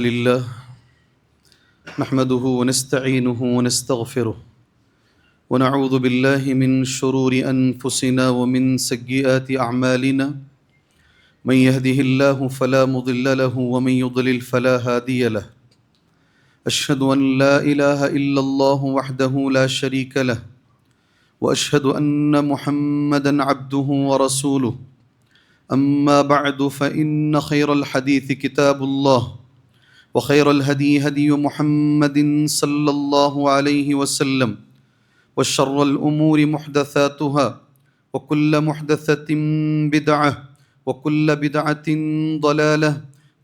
لله نحمده ونستعينه ونستغفره ونعوذ بالله من شرور أنفسنا ومن سيئات أعمالنا من يهده الله فلا مضل له ومن يضلل فلا هادي له أشهد أن لا إله إلا الله وحده لا شريك له وأشهد أن محمدًا عبده ورسوله أما بعد فإن خير الحديث كتاب الله وخير الهدي هدي محمد صلى الله عليه وسلم وشر الأمور محدثاتها وكل محدثة بدعة وكل بدعة ضلالة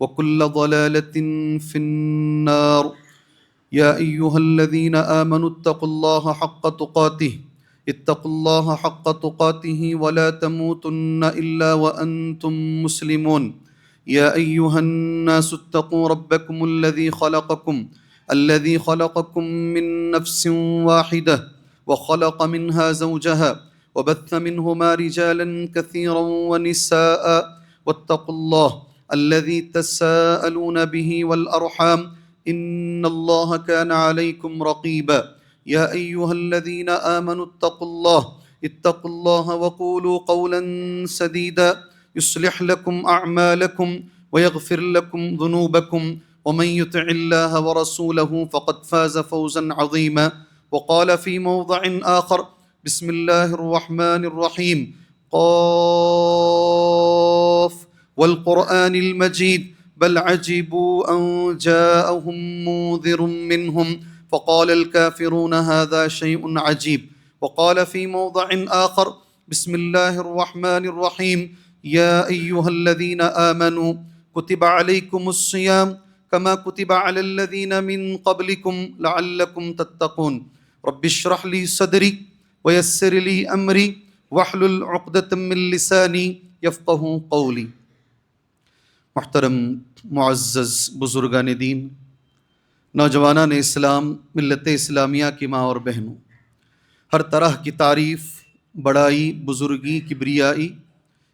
وكل ضلالة في النار يا أيها الذين آمنوا اتقوا الله حق تقاته اتقوا الله حق تقاته ولا تموتن إلا وأنتم مسلمون يا أيها الناس اتقوا ربكم الذي خلقكم من نفس واحدة وخلق منها زوجها وبث منهما رجالا كثيرا ونساء واتقوا الله الذي تساءلون به والأرحام إن الله كان عليكم رقيبا يا أيها الذين آمنوا اتقوا الله وقولوا قولا سديدا يصلح لكم أعمالكم ويغفر لكم ذنوبكم ومن يطع الله ورسوله فقد فاز فوزا عظيما وقال في موضع آخر بسم الله الرحمن الرحيم قاف والقرآن المجيد بل عجبوا أن جاءهم منذر منهم فقال الكافرون هذا شيء عجيب وقال في موضع آخر بسم الله الرحمن الرحيم يا أيها الذين آمنوا كتب عليكم الصيام كما كتب على الذين من قبلكم لعلكم تتقون رب اشرح لي صدري ويسر لي أمري واحلل عقدة من لساني يفقهوا قولي۔ محترم معزز بزرگان دین، نوجوانان اسلام، ملت اسلامیہ کی ماں اور بہنوں، ہر طرح کی تعریف، بڑائی، بزرگی، کبریائی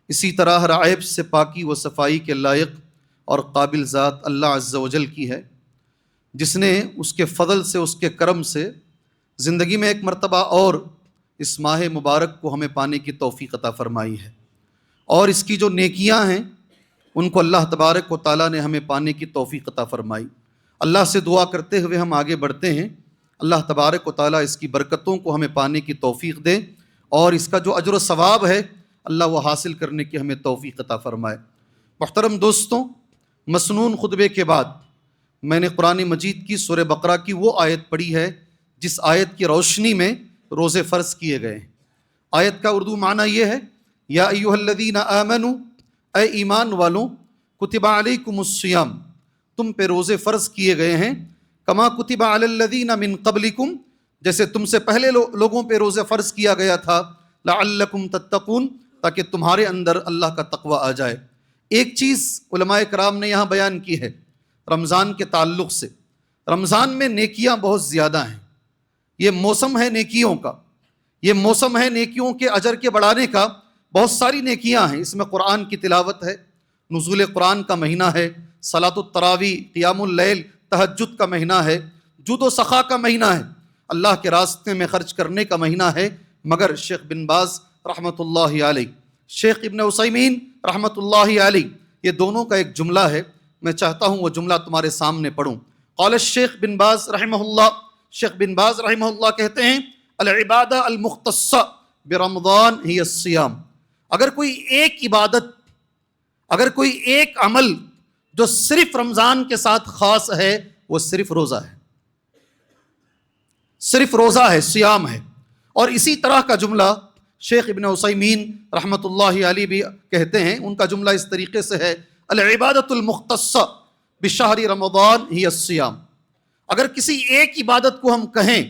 اسی طرح ہر عیب سے پاکی و صفائی کے لائق اور قابل ذات اللہ عز و جل کی ہے، جس نے اس کے فضل سے، اس کے کرم سے زندگی میں ایک مرتبہ اور اس ماہ مبارک کو ہمیں پانے کی توفیق عطا فرمائی ہے، اور اس کی جو نیکیاں ہیں ان کو اللہ تبارک و تعالیٰ نے ہمیں پانے کی توفیق عطا فرمائی۔ اللہ سے دعا کرتے ہوئے ہم آگے بڑھتے ہیں، اللہ تبارک و تعالیٰ اس کی برکتوں کو ہمیں پانے کی توفیق دے، اور اس کا جو اجر و ثواب ہے اللہ وہ حاصل کرنے کی ہمیں توفیق عطا فرمائے۔ محترم دوستوں، مسنون خطبے کے بعد میں نے قرآن مجید کی سورہ بقرہ کی وہ آیت پڑھی ہے جس آیت کی روشنی میں روزے فرض کیے گئے ہیں۔ آیت کا اردو معنی یہ ہے، یا ایھا الذین آمنوا، اے ایمان والوں، کتب علیکم الصیام، تم پہ روزے فرض کیے گئے ہیں، کما کتب علی الذین من قبلکم، جیسے تم سے پہلے لوگوں پہ روزے فرض کیا گیا تھا، لعلکم تتقون، تاکہ تمہارے اندر اللہ کا تقوی آ جائے۔ ایک چیز علماء کرام نے یہاں بیان کی ہے رمضان کے تعلق سے، رمضان میں نیکیاں بہت زیادہ ہیں، یہ موسم ہے نیکیوں کا، یہ موسم ہے نیکیوں کے اجر کے بڑھانے کا، بہت ساری نیکیاں ہیں، اس میں قرآن کی تلاوت ہے، نزول قرآن کا مہینہ ہے، صلاۃ التراویح، قیام اللیل، تہجد کا مہینہ ہے، جود و سخا کا مہینہ ہے، اللہ کے راستے میں خرچ کرنے کا مہینہ ہے۔ مگر شیخ بن باز رحمۃ اللہ علیہ، شیخ ابن عثیمین رحمۃ اللہ علیہ، یہ دونوں کا ایک جملہ ہے، میں چاہتا ہوں وہ جملہ تمہارے سامنے پڑھوں۔ قال الشیخ بن باز رحمہ اللہ، شیخ بن باز رحمہ اللہ کہتے ہیں، العبادہ المختصہ برمضان ہی الصیام، اگر کوئی ایک عبادت، اگر کوئی ایک عمل جو صرف رمضان کے ساتھ خاص ہے، وہ صرف روزہ ہے، صرف روزہ ہے، صیام ہے۔ اور اسی طرح کا جملہ شیخ ابن عثیمین رحمۃ اللہ علیہ بھی کہتے ہیں، ان کا جملہ اس طریقے سے ہے، العبادۃ المختصہ بشہر رمضان ہی الصیام، اگر کسی ایک عبادت کو ہم کہیں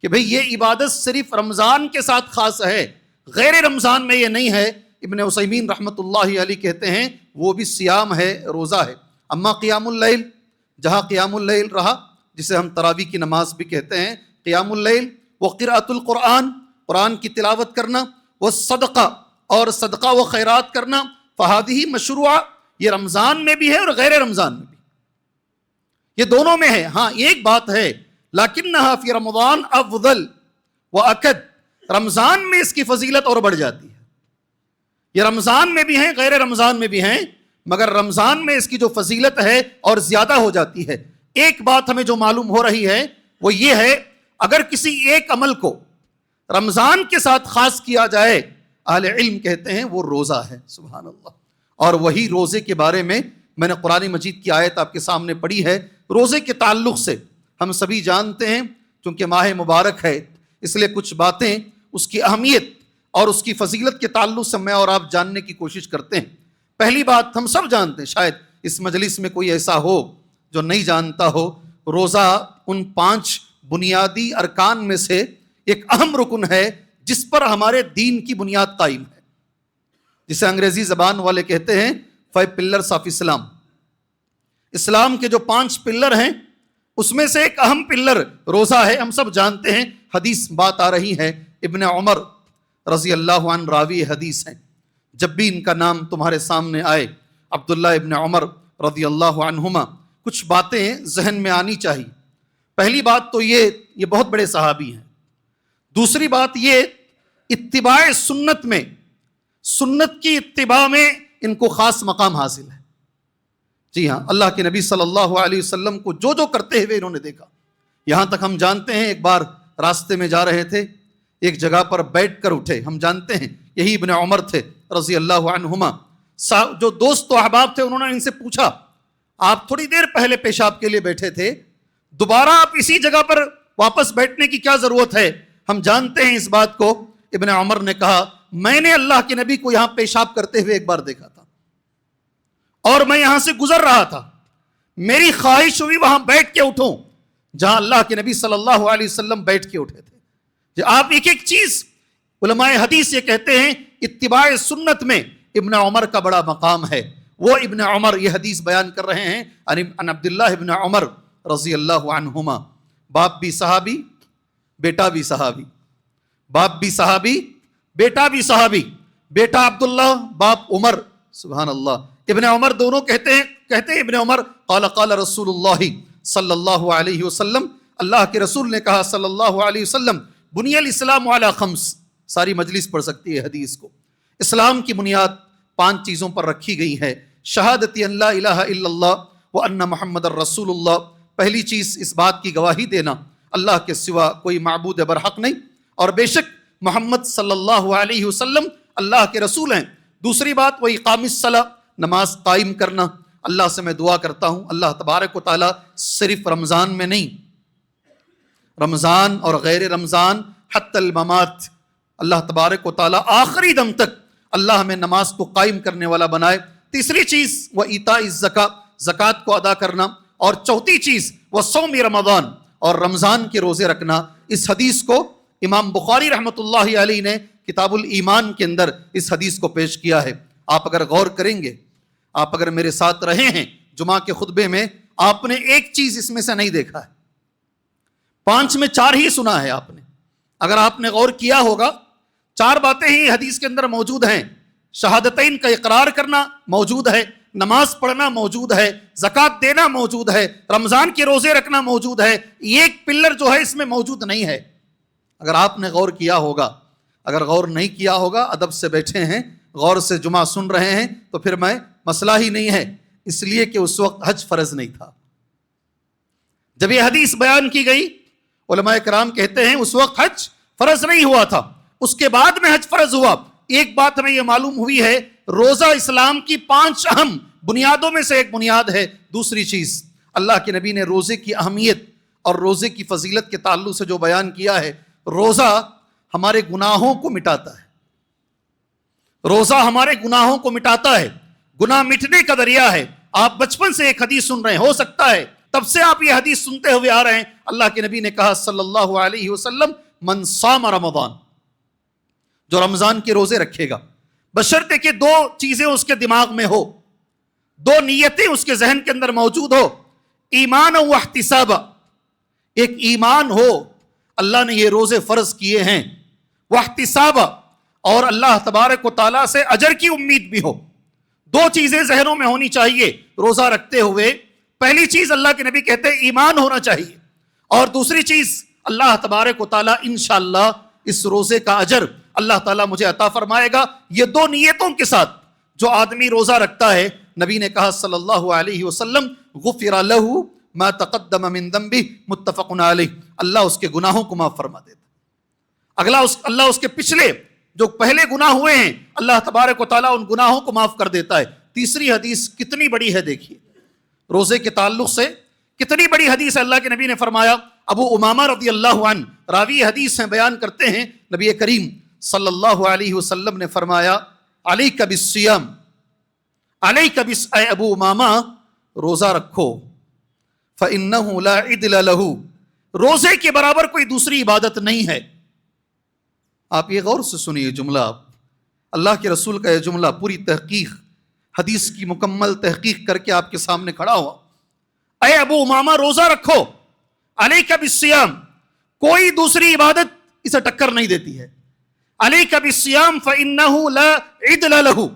کہ بھئی یہ عبادت صرف رمضان کے ساتھ خاص ہے، غیر رمضان میں یہ نہیں ہے، ابن عثیمین رحمۃ اللہ علیہ کہتے ہیں وہ بھی صیام ہے، روزہ ہے۔ اما قیام اللیل، جہاں قیام اللیل رہا، جسے ہم تراویح کی نماز بھی کہتے ہیں، قیام اللیل وقراءۃ القرآن، قرآن کی تلاوت کرنا، والصدقہ، اور صدقہ و خیرات کرنا، فہذہ مشروعہ، یہ رمضان میں بھی ہے اور غیر رمضان میں بھی۔ یہ دونوں میں ہے. ہاں ایک بات ہے لکنھا فی رمضان افضل واکد، رمضان میں اس کی فضیلت اور بڑھ جاتی ہے. یہ رمضان میں بھی ہیں غیر رمضان میں بھی ہیں، مگر رمضان میں اس کی جو فضیلت ہے اور زیادہ ہو جاتی ہے. ایک بات ہمیں جو معلوم ہو رہی ہے وہ یہ ہے، اگر کسی ایک عمل کو رمضان کے ساتھ خاص کیا جائے، اہل علم کہتے ہیں وہ روزہ ہے. سبحان اللہ. اور وہی روزے کے بارے میں نے قرآن مجید کی آیت آپ کے سامنے پڑھی ہے. روزے کے تعلق سے ہم سبھی جانتے ہیں، چونکہ ماہ مبارک ہے اس لیے کچھ باتیں اس کی اہمیت اور اس کی فضیلت کے تعلق سے میں اور آپ جاننے کی کوشش کرتے ہیں. پہلی بات ہم سب جانتے ہیں، شاید اس مجلس میں کوئی ایسا ہو جو نہیں جانتا ہو، روزہ ان 5 بنیادی ارکان میں سے ایک اہم رکن ہے جس پر ہمارے دین کی بنیاد قائم ہے، جسے انگریزی زبان والے کہتے ہیں 5 پلرز آف اسلام. اسلام کے جو 5 پلر ہیں اس میں سے ایک اہم پلر روزہ ہے. ہم سب جانتے ہیں، حدیث بات آ رہی ہے، ابن عمر رضی اللہ عنہ راوی حدیث ہیں. جب بھی ان کا نام تمہارے سامنے آئے، عبداللہ ابن عمر رضی اللہ عنہما، کچھ باتیں ذہن میں آنی چاہیے. پہلی بات تو یہ بہت بڑے صحابی ہیں. دوسری بات یہ، اتباع سنت میں، سنت کی اتباع میں ان کو خاص مقام حاصل ہے. جی ہاں، اللہ کے نبی صلی اللہ علیہ وسلم کو جو کرتے ہوئے انہوں نے دیکھا. یہاں تک ہم جانتے ہیں ایک بار راستے میں جا رہے تھے، ایک جگہ پر بیٹھ کر اٹھے. ہم جانتے ہیں یہی ابن عمر تھے رضی اللہ عنہما. جو دوست و احباب تھے انہوں نے ان سے پوچھا، آپ تھوڑی دیر پہلے پیشاب کے لیے بیٹھے تھے، دوبارہ آپ اسی جگہ پر واپس بیٹھنے کی کیا ضرورت ہے؟ ہم جانتے ہیں اس بات کو. ابن عمر نے کہا، میں نے اللہ کے نبی کو یہاں پیشاب کرتے ہوئے ایک بار دیکھا تھا اور میں یہاں سے گزر رہا تھا، میری خواہش ہوئی وہاں بیٹھ کے اٹھوں جہاں اللہ کے نبی صلی اللہ علیہ وسلم بیٹھ کے اٹھے تھے. آپ ایک ایک چیز، علماء حدیث یہ کہتے ہیں اتباع سنت میں ابن عمر کا بڑا مقام ہے. وہ ابن عمر یہ حدیث بیان کر رہے ہیں عن عبداللہ ابن عمر رضی اللہ عنہما. باپ بھی صحابی، بیٹا بھی صحابی. باپ بھی صحابی، بیٹا بھی صحابی. بیٹا عبداللہ، باپ عمر. سبحان اللہ. ابن عمر دونوں کہتے ہیں ابن عمر قال قال رسول اللہ صلی اللہ علیہ وسلم، اللہ کے رسول نے کہا صلی اللہ علیہ وسلم، بنی الاسلام علی 5. ساری مجلس پڑھ سکتی ہے حدیث کو. اسلام کی بنیاد 5 چیزوں پر رکھی گئی ہے. شہادت ان لا الہ الا اللہ وان محمد الرسول اللہ. پہلی چیز اس بات کی گواہی دینا اللہ کے سوا کوئی معبود برحق نہیں، اور بے شک محمد صلی اللہ علیہ وسلم اللہ کے رسول ہیں. دوسری بات وہ اقام الصلاۃ، نماز قائم کرنا. اللہ سے میں دعا کرتا ہوں اللہ تبارک و تعالیٰ صرف رمضان میں نہیں، رمضان اور غیر رمضان حتی الممات، اللہ تبارک و تعالیٰ آخری دم تک اللہ ہمیں نماز کو قائم کرنے والا بنائے. تیسری چیز وہ ایتاء الزکاۃ، زکوٰۃ کو ادا کرنا. اور چوتھی چیز وہ صوم رمضان، اور رمضان کے روزے رکھنا. اس حدیث کو امام بخاری رحمۃ اللہ علیہ نے کتاب الایمان کے اندر اس حدیث کو پیش کیا ہے. آپ اگر غور کریں گے، آپ اگر میرے ساتھ رہے ہیں جمعہ کے خطبے میں، آپ نے ایک چیز اس میں سے نہیں دیکھا ہے. 5 میں 4 ہی سنا ہے آپ نے. اگر آپ نے غور کیا ہوگا 4 باتیں ہی حدیث کے اندر موجود ہیں. شہادتین کا اقرار کرنا موجود ہے، نماز پڑھنا موجود ہے، زکوٰۃ دینا موجود ہے، رمضان کے روزے رکھنا موجود ہے. ایک پلر جو ہے اس میں موجود نہیں ہے. اگر آپ نے غور کیا ہوگا، اگر غور نہیں کیا ہوگا، ادب سے بیٹھے ہیں، غور سے جمعہ سن رہے ہیں، تو پھر مسئلہ ہی نہیں ہے، اس لیے کہ اس وقت حج فرض نہیں تھا. جب یہ حدیث بیان کی گئی، علماء کرام کہتے ہیں اس وقت حج فرض نہیں ہوا تھا، اس کے بعد میں حج فرض ہوا. ایک بات ہمیں یہ معلوم ہوئی ہے، روزہ اسلام کی 5 اہم بنیادوں میں سے ایک بنیاد ہے. دوسری چیز، اللہ کے نبی نے روزے کی اہمیت اور روزے کی فضیلت کے تعلق سے جو بیان کیا ہے، روزہ ہمارے گناہوں کو مٹاتا ہے. روزہ ہمارے گناہوں کو مٹاتا ہے، گناہ مٹنے کا ذریعہ ہے. آپ بچپن سے ایک حدیث سن رہے ہیں، ہو سکتا ہے تب سے آپ یہ حدیث سنتے ہوئے آ رہے ہیں. اللہ کے نبی نے کہا صلی اللہ علیہ وسلم، من صام رمضان، جو رمضان کے روزے رکھے گا، بشرطے کہ 2 چیزیں اس کے دماغ میں ہو، 2 نیتیں اس کے ذہن کے اندر موجود ہو. ایمان و احتساب، ایک ایمان ہو اللہ نے یہ روزے فرض کیے ہیں، واحتساب، اور اللہ تبارک و تعالیٰ سے اجر کی امید بھی ہو. 2 چیزیں ذہنوں میں ہونی چاہیے روزہ رکھتے ہوئے. پہلی چیز اللہ کے نبی کہتے ہیں ایمان ہونا چاہیے، اور دوسری چیز اللہ تبارک و تعالیٰ انشاءاللہ اس روزے کا اجر اللہ تعالیٰ مجھے عطا فرمائے گا۔ یہ دو نیتوں کے ساتھ جو آدمی روزہ رکھتا ہے، نبی نے کہا صلی اللہ علیہ وسلم غفر لہ ما تقدم من ذنبہ، متفق علیہ، اللہ اس کے گناہوں کو معاف فرما دیتا۔ اللہ اس کے پچھلے جو پہلے گناہ ہوئے ہیں اللہ تبارک و تعالیٰ ان گناہوں کو معاف کر دیتا ہے۔ تیسری حدیث کتنی بڑی ہے، دیکھیے روزے کے تعلق سے کتنی بڑی حدیث ہے۔ اللہ کے نبی نے فرمایا، ابو امامہ رضی اللہ عنہ راوی حدیث ہیں، بیان کرتے ہیں نبی کریم صلی اللہ علیہ وسلم نے فرمایا علیک بالصیام، علیک اے ابو امامہ روزہ رکھو، فإنہ لا عدل لہ، روزے کے برابر کوئی دوسری عبادت نہیں ہے۔ آپ یہ غور سے سنیے جملہ، اللہ کے رسول کا یہ جملہ پوری تحقیق حدیث کی مکمل تحقیق کر کے آپ کے سامنے کھڑا ہوا۔ اے ابو امامہ روزہ رکھو، علیک بالصیام، کوئی دوسری عبادت اسے ٹکر نہیں دیتی ہے۔ علیک بالصیام فإنہ لا عدل لہ،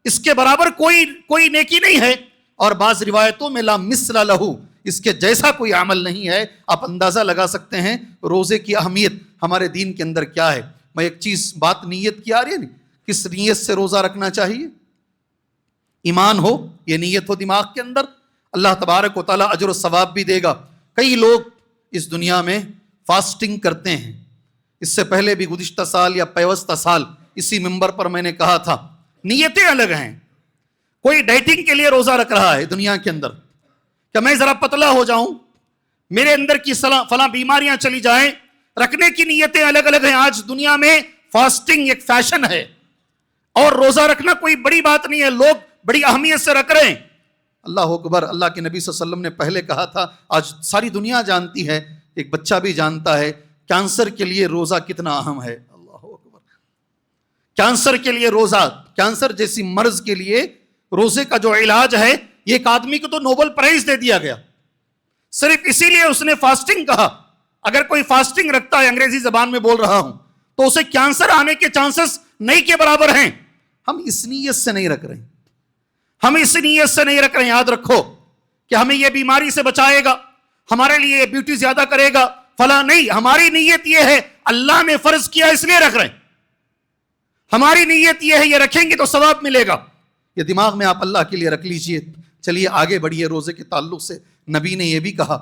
اس کے برابر کوئی نیکی نہیں ہے، اور بعض روایتوں میں لا مثل لہ، اس کے جیسا کوئی عمل نہیں ہے۔ آپ اندازہ لگا سکتے ہیں روزے کی اہمیت ہمارے دین کے اندر کیا ہے۔ میں ایک چیز بات نیت کی آ رہی ہے نا، کس نیت سے روزہ رکھنا چاہیے؟ ایمان ہو، یہ نیت ہو دماغ کے اندر، اللہ تبارک و تعالیٰ اجر و ثواب بھی دے گا۔ کئی لوگ اس دنیا میں فاسٹنگ کرتے ہیں، اس سے پہلے بھی گزشتہ سال یا پیوستہ سال اسی منبر پر میں نے کہا تھا، نیتیں الگ ہیں۔ کوئی ڈائٹنگ کے لیے روزہ رکھ رہا ہے دنیا کے اندر کہ میں ذرا پتلا ہو جاؤں، میرے اندر کی فلاں بیماریاں چلی جائیں، رکھنے کی نیتیں الگ الگ ہیں۔ آج دنیا میں فاسٹنگ ایک فیشن ہے، اور روزہ رکھنا کوئی بڑی بات نہیں ہے، لوگ بڑی اہمیت سے رکھ رہے ہیں۔ اللہ اکبر، اللہ کے نبی صلی اللہ علیہ وسلم نے پہلے کہا تھا، آج ساری دنیا جانتی ہے، ایک بچہ بھی جانتا ہے کینسر کے لیے روزہ کتنا اہم ہے۔ اللہ اکبر، کینسر کے لیے روزہ، کینسر جیسی مرض کے لیے روزے کا جو علاج ہے، یہ ایک آدمی کو تو نوبل پرائز دے دیا گیا، صرف اسی لیے اس نے فاسٹنگ کہا۔ اگر کوئی فاسٹنگ رکھتا ہے، انگریزی زبان میں بول رہا ہوں، تو اسے کینسر آنے کے چانسز نہیں کے برابر ہیں۔ ہم اس نیت سے نہیں رکھ رہے ہیں، ہم اس نیت سے نہیں رکھ رہے ہیں۔ یاد رکھو کہ ہمیں یہ بیماری سے بچائے گا، ہمارے لیے یہ بیوٹی زیادہ کرے گا، فلاں نہیں۔ ہماری نیت یہ ہے اللہ نے فرض کیا اس لیے رکھ رہے ہیں، ہماری نیت یہ ہے یہ رکھیں گے تو ثواب ملے گا۔ یہ دماغ میں آپ اللہ کے لیے رکھ لیجئے۔ چلیے آگے بڑھیے۔ روزے کے تعلق سے نبی نے یہ بھی کہا،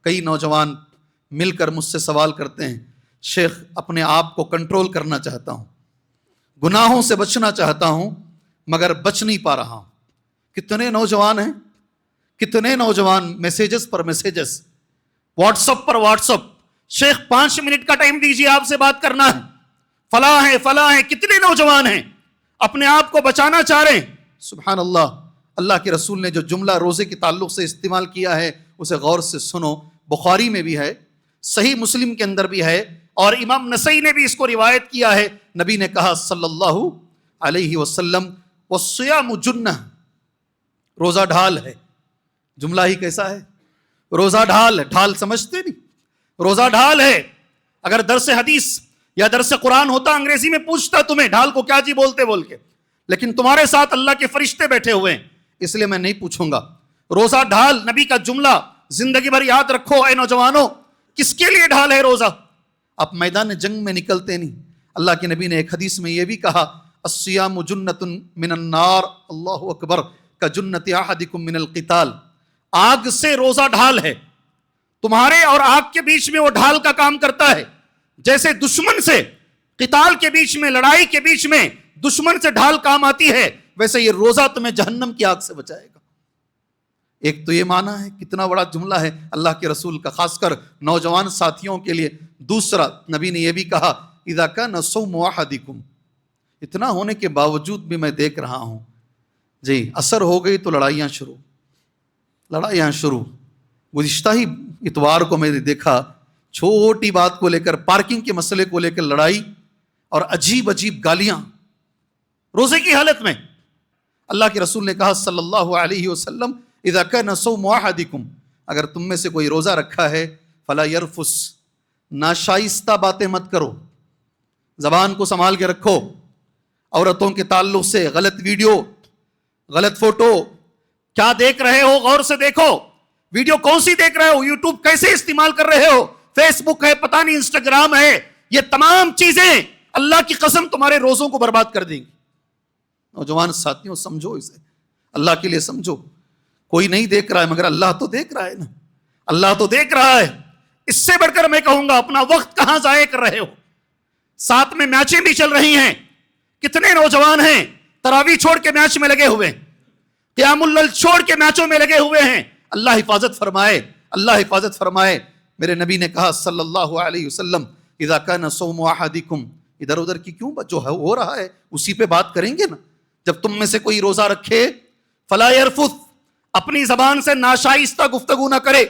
کئی نوجوان مل کر مجھ سے سوال کرتے ہیں، شیخ اپنے آپ کو کنٹرول کرنا چاہتا ہوں، گناہوں سے بچنا چاہتا ہوں، مگر بچ نہیں پا رہا ہوں۔ کتنے نوجوان ہیں، کتنے نوجوان میسیجز پر میسیجز، واٹس اپ پر واٹس اپ، شیخ 5 منٹ کا ٹائم دیجیے، آپ سے بات کرنا ہے، فلاں ہے۔ کتنے نوجوان ہیں اپنے آپ کو بچانا چاہ رہے ہیں۔ سبحان اللہ، اللہ کے رسول نے جو جملہ روزے کے تعلق سے استعمال کیا ہے اسے غور سے سنو۔ بخاری میں بھی ہے، صحیح مسلم کے اندر بھی ہے، اور امام نسائی نے بھی اس کو روایت کیا ہے۔ نبی نے کہا صلی اللہ علیہ وسلم، والصیام جنہ، روزہ ڈھال ہے۔ جملہ ہی کیسا ہے، روزہ ڈھال ہے۔ ڈھال سمجھتے نہیں، روزہ ڈھال ہے۔ اگر درس حدیث یا درس قرآن ہوتا، انگریزی میں پوچھتا تمہیں ڈھال کو کیا جی بولتے بول کے، لیکن تمہارے ساتھ اللہ کے فرشتے بیٹھے ہوئے ہیں، اس لیے میں نہیں پوچھوں گا۔ روزہ ڈھال نبی کا جملہ زندگی بھر یاد رکھو۔ اے نوجوانوں، کس کے لیے ڈھال ہے روزہ؟ آپ میدان جنگ میں نکلتے نہیں۔ اللہ کے نبی نے ایک حدیث میں یہ بھی کہا، الصیام جنۃ من النار، اللہ اکبر، کجنۃ احدکم من القتال، آگ سے روزہ ڈھال ہے۔ تمہارے اور آگ کے بیچ میں وہ ڈھال کا کام کرتا ہے، جیسے دشمن سے قتال کے بیچ میں، لڑائی کے بیچ میں دشمن سے ڈھال کام آتی ہے، ویسے یہ روزہ تمہیں جہنم کی آگ سے بچائے گا۔ ایک تو یہ معنی ہے، کتنا بڑا جملہ ہے اللہ کے رسول کا، خاص کر نوجوان ساتھیوں کے لیے۔ دوسرا، نبی نے یہ بھی کہا، اذا کان صوم احدکم، اتنا ہونے کے باوجود بھی میں دیکھ رہا ہوں جی اثر ہو گئی تو لڑائیاں شروع۔ گزشتہ ہی اتوار کو میں نے دیکھا، چھوٹی بات کو لے کر، پارکنگ کے مسئلے کو لے کر لڑائی اور عجیب گالیاں روزے کی حالت میں۔ اللہ کے رسول نے کہا صلی اللہ علیہ وسلم، اذا کان صوم احدکم، اگر تم میں سے کوئی روزہ رکھا ہے، فلا یرفس، ناشائستہ باتیں مت کرو، زبان کو سنبھال کے رکھو۔ عورتوں کے تعلق سے غلط ویڈیو، غلط فوٹو، کیا دیکھ رہے ہو غور سے دیکھو۔ ویڈیو کون سی دیکھ رہے ہو, یوٹیوب کیسے استعمال کر رہے ہو, فیس بک ہے, پتہ نہیں انسٹاگرام ہے, یہ تمام چیزیں اللہ کی قسم تمہارے روزوں کو برباد کر دیں گی. نوجوان ساتھیوں سمجھو اسے, اللہ کے لیے سمجھو. کوئی نہیں دیکھ رہا ہے مگر اللہ تو دیکھ رہا ہے نا, اللہ تو دیکھ رہا ہے. اس سے بڑھ کر میں کہوں گا اپنا وقت کہاں ضائع کر رہے ہو. ساتھ میں میچیں بھی چل رہی ہیں, کتنے نوجوان ہیں تراویح چھوڑ کے میچ میں لگے ہوئے, قیام اللیل چھوڑ کے میچوں میں لگے ہوئے ہیں. اللہ حفاظت فرمائے, اللہ حفاظت فرمائے. میرے نبی نے کہا صلی اللہ علیہ وسلم, اذا کان صوم احدکم, ادھر ادھر کی کیوں جو ہو رہا ہے اسی پہ بات کریں گے نا. جب تم میں سے کوئی روزہ رکھے, فلا یرفث, اپنی زبان سے ناشائستہ گفتگو نہ کرے,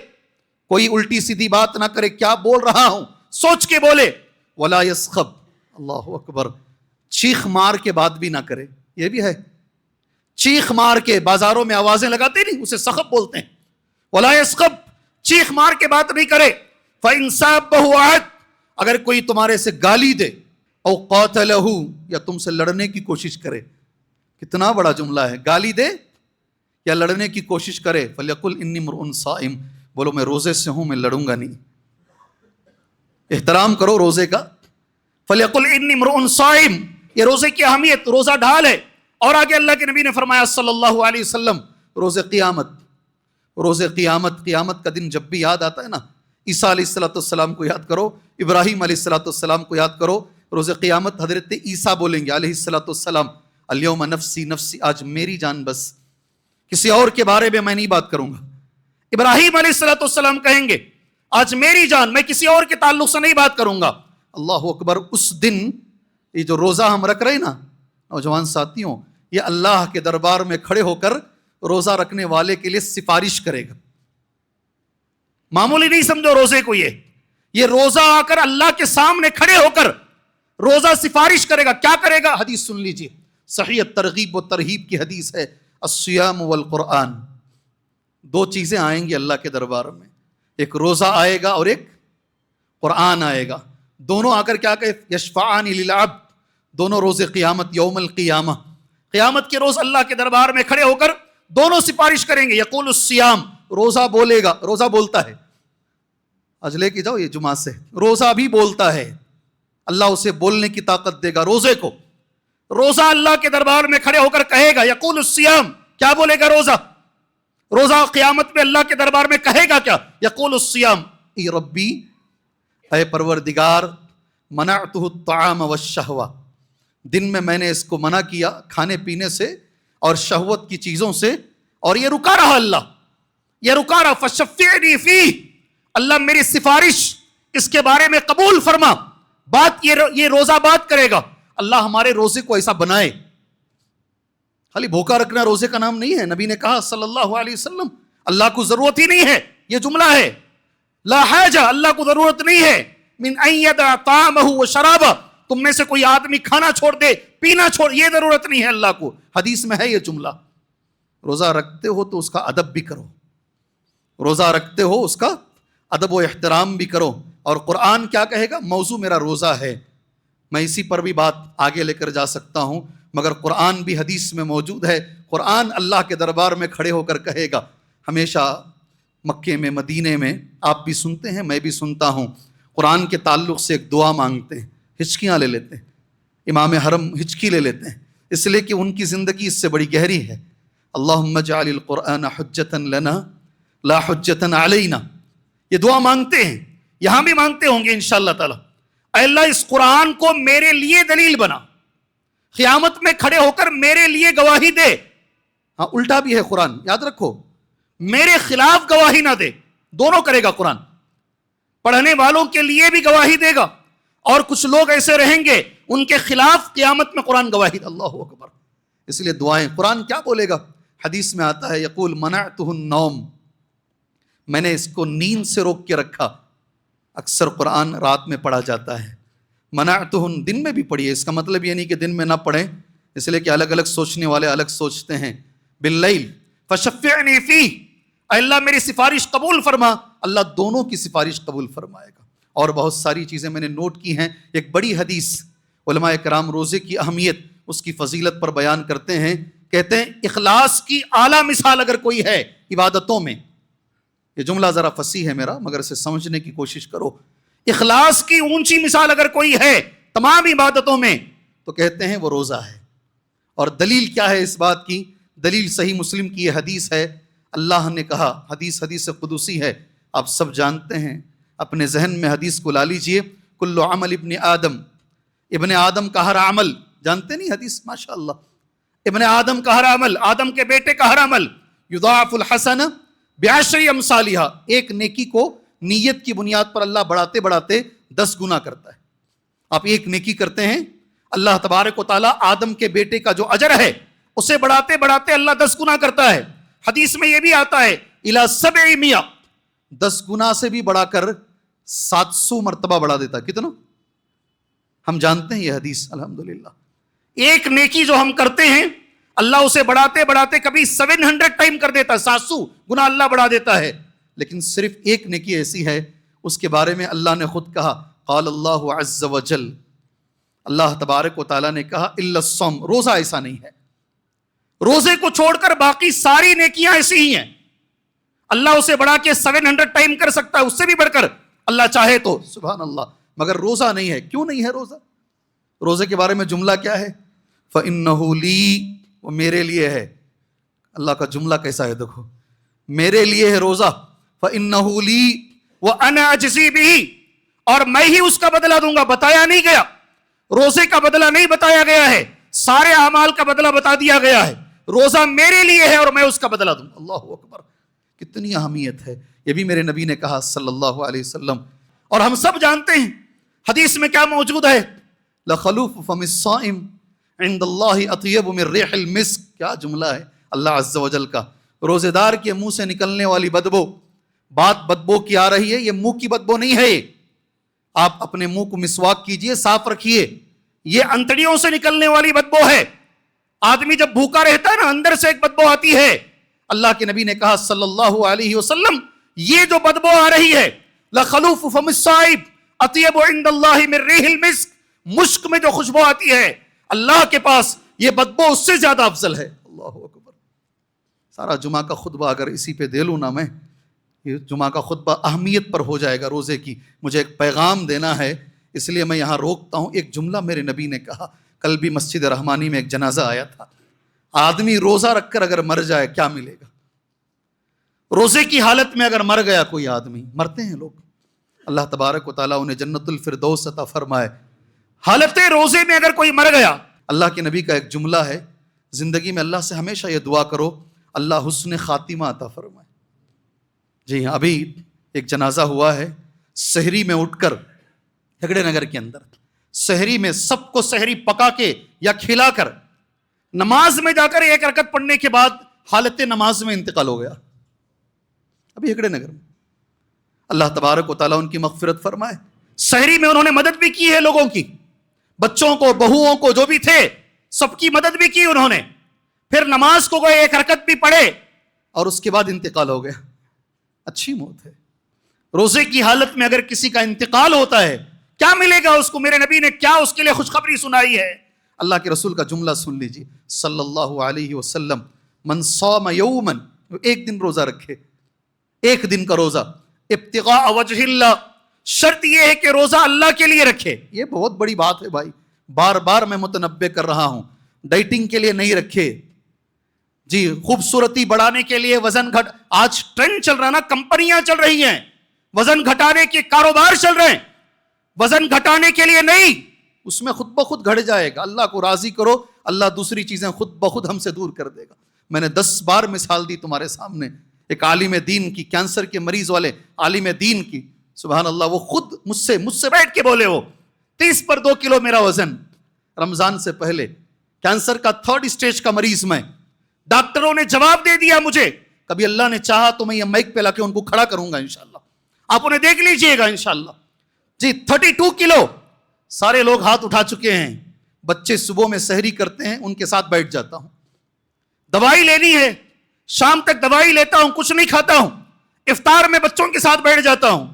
کوئی الٹی سیدھی بات نہ کرے, کیا بول رہا ہوں سوچ کے بولے. ولا یسخب, اللہ اکبر, چیخ مار کے بات بھی نہ کرے. یہ بھی ہے, چیخ مار کے بازاروں میں آوازیں لگاتے نہیں, اسے سخب بولتے ہیں. ولا یسخب, چیخ مار کے بات نہیں کرے. فإن سابہ احد, اگر کوئی تمہارے سے گالی دے, او قاتلہ, یا تم سے لڑنے کی کوشش کرے. کتنا بڑا جملہ ہے, گالی دے یا لڑنے کی کوشش کرے. فلیقل انی امرؤ صائم, بولو میں روزے سے ہوں, میں لڑوں گا نہیں. احترام کرو روزے کا. فلیقل انی امرؤ صائم, یہ روزے کی اہمیت, روزہ ڈھال ہے. اور آگے اللہ کے نبی نے فرمایا صلی اللہ علیہ وسلم, روزے قیامت, روزے قیامت, قیامت کا دن جب بھی یاد آتا ہے نا, عیسیٰ علیہ السلام کو یاد کرو, ابراہیم علیہ السلام کو یاد کرو. روز قیامت حضرت عیسیٰ بولیں گے علیہ السلام, الیوم نفسی نفسی, آج میری جان بس, کسی اور کے بارے میں نہیں بات کروں گا. ابراہیم علیہ السلام کہیں گے آج میری جان, میں کسی اور کے تعلق سے نہیں بات کروں گا. اللہ اکبر. اس دن یہ جو روزہ ہم رکھ رہے نا نوجوان ساتھیوں, یہ اللہ کے دربار میں کھڑے ہو کر روزہ رکھنے والے کے لیے سفارش کرے گا. معمولی نہیں سمجھو روزے کو, یہ روزہ آ کر اللہ کے سامنے کھڑے ہو کر روزہ سفارش کرے گا. کیا کرے گا؟ حدیث سن لیجیے, صحیح ترغیب و ترہیب کی حدیث ہے, الصیام والقرآن. دو چیزیں آئیں گی اللہ کے دربار میں, ایک روزہ آئے گا اور ایک قرآن آئے گا. دونوں آ کر کیا کہے, یشفعان للعبد, دونوں روز قیامت, یوم القیامہ, قیامت کے روز اللہ کے دربار میں کھڑے ہو کر دونوں سفارش کریں گے. یقول الصیام, روزہ بولے گا, روزہ بولتا ہے, آج لے کے جاؤ یہ جمعہ سے, روزہ بھی بولتا ہے, اللہ اسے بولنے کی طاقت دے گا روزے کو. روزہ اللہ کے دربار میں کھڑے ہو کر کہے گا یقول الصیام, کیا بولے گا روزہ, روزہ قیامت میں اللہ کے دربار میں کہے گا کیا, یقول الصیام, ای ربی, اے پروردگار, منعتہ الطعام والشہوہ, دن میں نے اس کو منع کیا کھانے پینے سے اور شہوت کی چیزوں سے, اور یہ رکا رہا, اللہ یہ رکا رہا. فشفعنی فیہ, اللہ میری سفارش اس کے بارے میں قبول فرما. بات یہ روزہ بات کرے گا. اللہ ہمارے روزے کو ایسا بنائے. خالی بھوکا رکھنا روزے کا نام نہیں ہے. نبی نے کہا صلی اللہ علیہ وسلم, اللہ کو ضرورت ہی نہیں ہے, یہ جملہ ہے, لا حاجہ, اللہ کو ضرورت نہیں ہے, من ان یدع طعامہ وشرابہ, تم میں سے کوئی آدمی کھانا چھوڑ دے, پینا چھوڑ, یہ ضرورت نہیں ہے اللہ کو. حدیث میں ہے یہ جملہ. روزہ رکھتے ہو تو اس کا ادب بھی کرو, روزہ رکھتے ہو اس کا ادب و احترام بھی کرو. اور قرآن کیا کہے گا, موضوع میرا روزہ ہے. میں اسی پر بھی بات آگے لے کر جا سکتا ہوں, مگر قرآن بھی حدیث میں موجود ہے. قرآن اللہ کے دربار میں کھڑے ہو کر کہے گا. ہمیشہ مکے میں, مدینے میں, آپ بھی سنتے ہیں, میں بھی سنتا ہوں, قرآن کے تعلق سے ایک دعا مانگتے ہیں, ہچکیاں لے لیتے ہیں. امام حرم ہچکی لے لیتے ہیں, اس لیے کہ ان کی زندگی اس سے بڑی گہری ہے. اللہم اجعل القرآن حجتا لنا لا حجتا علینا, یہ دعا مانگتے ہیں, یہاں بھی مانگتے ہوں گے انشاءاللہ تعالی. اے اللہ اس قرآن کو میرے لیے دلیل بنا, قیامت میں کھڑے ہو کر میرے لیے گواہی دے. ہاں الٹا بھی ہے قرآن, یاد رکھو, میرے خلاف گواہی نہ دے, دونوں کرے گا قرآن. پڑھنے والوں کے لیے بھی گواہی دے گا, اور کچھ لوگ ایسے رہیں گے ان کے خلاف قیامت میں قرآن گواہی دے. اللہ اکبر. اس لیے دعائیں, قرآن کیا بولے گا, حدیث میں آتا ہے یقول منعتہ النوم, میں نے اس کو نیند سے روک کے رکھا. اکثر قرآن رات میں پڑھا جاتا ہے, منعتہ, دن میں بھی پڑھیے, اس کا مطلب یہ نہیں کہ دن میں نہ پڑھیں, اس لیے کہ الگ الگ سوچنے والے الگ سوچتے ہیں. باللیل فشفعنی فیہ, اے اللہ میری سفارش قبول فرما. اللہ دونوں کی سفارش قبول فرمائے گا. اور بہت ساری چیزیں میں نے نوٹ کی ہیں. ایک بڑی حدیث علماء کرام روزے کی اہمیت, اس کی فضیلت پر بیان کرتے ہیں. کہتے ہیں اخلاص کی اعلیٰ مثال اگر کوئی ہے عبادتوں میں, یہ جملہ ذرا فصیح ہے میرا، مگر اسے سمجھنے کی کوشش کرو. اخلاص کی اونچی مثال اگر کوئی ہے تمام عبادتوں میں تو کہتے ہیں وہ روزہ ہے. اور دلیل کیا ہے اس بات کی؟ دلیل صحیح مسلم کی یہ حدیث ہے. اللہ نے کہا، حدیث قدسی ہے، آپ سب جانتے ہیں، اپنے ذہن میں حدیث کو لا لیجئے. کل عمل ابن آدم کا ہر عمل، جانتے نہیں حدیث؟ ماشاءاللہ. ابن آدم کا ہر عمل، آدم کے بیٹے کا ہر عمل، یضاعف الحسن بعشر امثالھا، ایک نیکی کو نیت کی بنیاد پر اللہ بڑھاتے بڑھاتے 10 گنا کرتا ہے. آپ ایک نیکی کرتے ہیں، اللہ تبارک و تعالیٰ آدم کے بیٹے کا جو اجر ہے اسے بڑھاتے بڑھاتے اللہ 10 گنا کرتا ہے. حدیث میں یہ بھی آتا ہے الی 700، 10 گنا سے بھی بڑھا کر 700 مرتبہ بڑھا دیتا. کتنا؟ ہم جانتے ہیں یہ حدیث الحمدللہ. ایک نیکی جو ہم کرتے ہیں اللہ اسے بڑھاتے بڑھاتے کبھی 700 ٹائم کر دیتا ہے، 700 گنا اللہ بڑھا دیتا ہے. لیکن صرف ایک نیکی ایسی ہے اس کے بارے میں اللہ نے خود کہا، قال اللہ عز وجل، اللہ تبارک و تعالیٰ نے کہا الا الصوم، روزہ ایسا نہیں ہے. روزے کو چھوڑ کر باقی ساری نیکیاں ایسی ہی ہیں. اللہ اسے بڑھا کے 700 ٹائم کر سکتا ہے، اس سے بھی بڑھ کر اللہ چاہے تو. سبحان اللہ. مگر روزہ نہیں ہے. کیوں نہیں ہے روزہ؟ روزے کے بارے میں جملہ کیا ہے؟ فَإِنَّهُ لِي، وہ میرے لیے ہے. اللہ کا جملہ کیسا ہے دیکھو، میرے لیے ہے روزہ. فَإِنَّهُ لِي وَأَنَا أَجْزِي بِهِ، اور میں ہی اس کا بدلہ دوں گا. بتایا نہیں گیا، روزے کا بدلہ نہیں بتایا گیا ہے، سارے اعمال کا بدلہ بتا دیا گیا ہے. روزہ میرے لیے ہے اور میں اس کا بدلہ دوں گا. اللہ اکبر، کتنی اہمیت ہے. یہ بھی میرے نبی نے کہا صلی اللہ علیہ وسلم. اور ہم سب جانتے ہیں حدیث میں کیا موجود ہے، لخلوف فم الصائم عند اللہ اطیب من ریح المسک. کیا جملہ ہے اللہ عز و جل کا. روزے دار کے منہ سے نکلنے والی بدبو، بات بدبو کی آ رہی ہے، یہ منہ کی بدبو نہیں ہے. آپ اپنے منہ کو مسواک کیجئے، صاف رکھیے. یہ انتڑیوں سے نکلنے والی بدبو ہے. آدمی جب بھوکا رہتا ہے نا، اندر سے ایک بدبو آتی ہے. اللہ کے نبی نے کہا صلی اللہ علیہ وسلم، یہ جو بدبو آ رہی ہے، لخلوف فم الصائم اطیب عند اللہ من ریح المسک، مشک میں جو خوشبو آتی ہے اللہ کے پاس یہ بدبو اس سے زیادہ افضل ہے. اللہ اکبر. سارا جمعہ کا خطبہ اگر اسی پہ دے لوں نا میں، یہ جمعہ کا خطبہ اہمیت پر ہو جائے گا روزے کی. مجھے ایک پیغام دینا ہے، اس لیے میں یہاں روکتا ہوں. ایک جملہ میرے نبی نے کہا. کل بھی مسجد رحمانی میں ایک جنازہ آیا تھا. آدمی روزہ رکھ کر اگر مر جائے کیا ملے گا؟ روزے کی حالت میں اگر مر گیا کوئی آدمی، مرتے ہیں لوگ، اللہ تبارک و تعالیٰ انہیں جنت الفردوس عطا فرمائے. حالت روزے میں اگر کوئی مر گیا، اللہ کے نبی کا ایک جملہ ہے، زندگی میں اللہ سے ہمیشہ یہ دعا کرو، اللہ حسن خاتمہ عطا فرمائے. جی ہاں، ابھی ایک جنازہ ہوا ہے. سحری میں اٹھ کر جھگڑے نگر کے اندر سحری میں سب کو سحری پکا کے یا کھلا کر نماز میں جا کر ایک رکعت پڑھنے کے بعد حالت نماز میں انتقال ہو گیا. ابھی ہگڑے نگر میں. اللہ تبارک و تعالیٰ ان کی مغفرت فرمائے. سحری میں انہوں نے مدد بھی کی ہے لوگوں کی، بچوں کو، بہوؤں کو، جو بھی تھے سب کی مدد بھی کی انہوں نے. پھر نماز کو گئے، ایک رکعت بھی پڑھے اور اس کے بعد انتقال ہو گیا. اچھی موت ہے. روزے کی حالت میں اگر کسی کا انتقال ہوتا ہے کیا ملے گا اس کو؟ میرے نبی نے کیا اس کے لیے خوشخبری سنائی ہے. اللہ کے رسول کا جملہ سن لیجیے صلی اللہ علیہ وسلم، من صام یوما، ایک دن روزہ رکھے، ایک دن کا روزہ، ابتغاء وجہ اللہ، شرط یہ ہے کہ روزہ اللہ کے لیے رکھے. یہ بہت بڑی بات ہے بھائی، بار بار میں متنبہ کر رہا ہوں. ڈائٹنگ کے لیے نہیں رکھے جی، خوبصورتی بڑھانے کے لیے، وزن گھٹ، آج ٹرینڈ چل رہا نا، کمپنیاں چل رہی ہیں، وزن گھٹانے کے کاروبار چل رہے ہیں. وزن گھٹانے کے لیے نہیں، اس میں خود بخود گھٹ جائے گا. اللہ کو راضی کرو، اللہ دوسری چیزیں خود بخود ہم سے دور کر دے گا. میں نے 10 بار مثال دی تمہارے سامنے، ایک عالم دین کی، کینسر کے مریض والے عالم دین کی، سبحان اللہ، وہ خود مجھ سے بیٹھ کے بولے، وہ 30 پر 2 کلو میرا وزن، رمضان سے پہلے، کینسر کا 3rd اسٹیج کا مریض میں. ڈاکٹروں نے جواب دے دیا مجھے، کبھی اللہ نے چاہا تو میں یہ مائک پہ لا کے ان کو کھڑا کروں گا انشاءاللہ، آپ انہیں دیکھ لیجئے گا انشاءاللہ. جی 32 کلو، سارے لوگ ہاتھ اٹھا چکے ہیں. بچے صبح میں سحری کرتے ہیں، ان کے ساتھ بیٹھ جاتا ہوں. دوائی لینی ہے، شام تک دوائی لیتا ہوں، کچھ نہیں کھاتا ہوں، افطار میں بچوں کے ساتھ بیٹھ جاتا ہوں.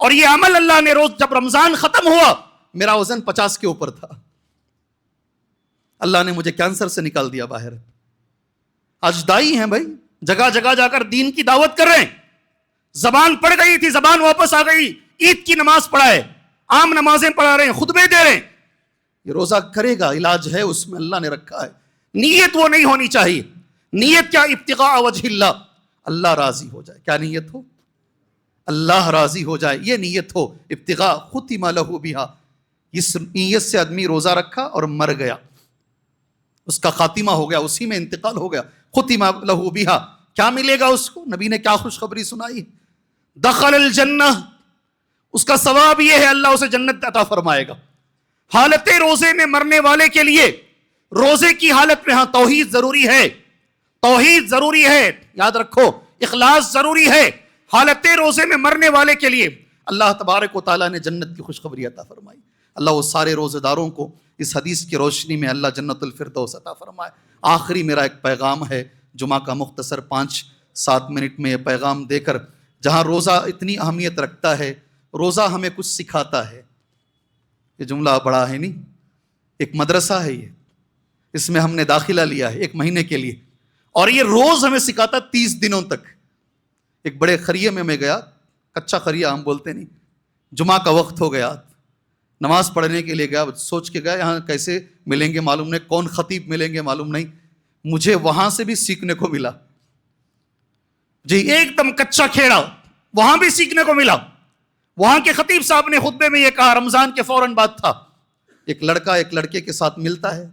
اور یہ عمل اللہ نے روز، جب رمضان ختم ہوا میرا وزن 50 کے اوپر تھا، اللہ نے مجھے کینسر سے نکال دیا باہر. آج دائی ہیں بھائی، جگہ جگہ جا کر دین کی دعوت کر رہے ہیں، زبان پڑ گئی تھی، زبان واپس آ گئی، عید کی نماز پڑھائے، عام نمازیں پڑھا رہے ہیں، خطبے دے رہے ہیں. یہ روزہ کرے گا، علاج ہے اس میں، اللہ نے رکھا ہے. نیت وہ نہیں ہونی چاہیے. نیت کیا؟ ابتغاء وجہ اللہ، اللہ راضی ہو جائے. کیا نیت ہو؟ اللہ راضی ہو جائے، یہ نیت ہو. ابتغاء ختم لہ بہا، اس نیت سے آدمی روزہ رکھا اور مر گیا، اس کا خاتمہ ہو گیا، اسی میں انتقال ہو گیا. ختم لہ بہا، کیا ملے گا اس کو؟ نبی نے کیا خوشخبری سنائی؟ دخل الجنہ، اس کا ثواب یہ ہے اللہ اسے جنت عطا فرمائے گا. حالت روزے میں مرنے والے کے لیے، روزے کی حالت میں ہاں توحید ضروری ہے، توحید ضروری ہے، یاد رکھو اخلاص ضروری ہے. حالت روزے میں مرنے والے کے لیے اللہ تبارک و تعالیٰ نے جنت کی خوشخبری عطا فرمائی. اللہ وہ سارے روزے داروں کو اس حدیث کی روشنی میں اللہ جنت الفردوس عطا فرمائے. آخری میرا ایک پیغام ہے جمعہ کا، مختصر 5-7 منٹ میں یہ پیغام دے کر، جہاں روزہ اتنی اہمیت رکھتا ہے، روزہ ہمیں کچھ سکھاتا ہے. یہ جملہ بڑا ہے نہیں، ایک مدرسہ ہے یہ، اس میں ہم نے داخلہ لیا ہے 1 مہینے کے لیے، اور یہ روز ہمیں سکھاتا 30 دنوں تک. ایک بڑے خریے میں گیا، کچا خریا ہم بولتے نہیں، جمعہ کا وقت ہو گیا، نماز پڑھنے کے لیے گیا، سوچ کے گیا یہاں کیسے ملیں گے معلوم نہیں، کون خطیب ملیں گے معلوم نہیں. مجھے وہاں سے بھی سیکھنے کو ملا جی، ایک دم کچا کھیڑا، وہاں بھی سیکھنے کو ملا. وہاں کے خطیب صاحب نے خطبے میں یہ کہا، رمضان کے فوراً بعد تھا، ایک لڑکا ایک لڑکے کے ساتھ ملتا ہے،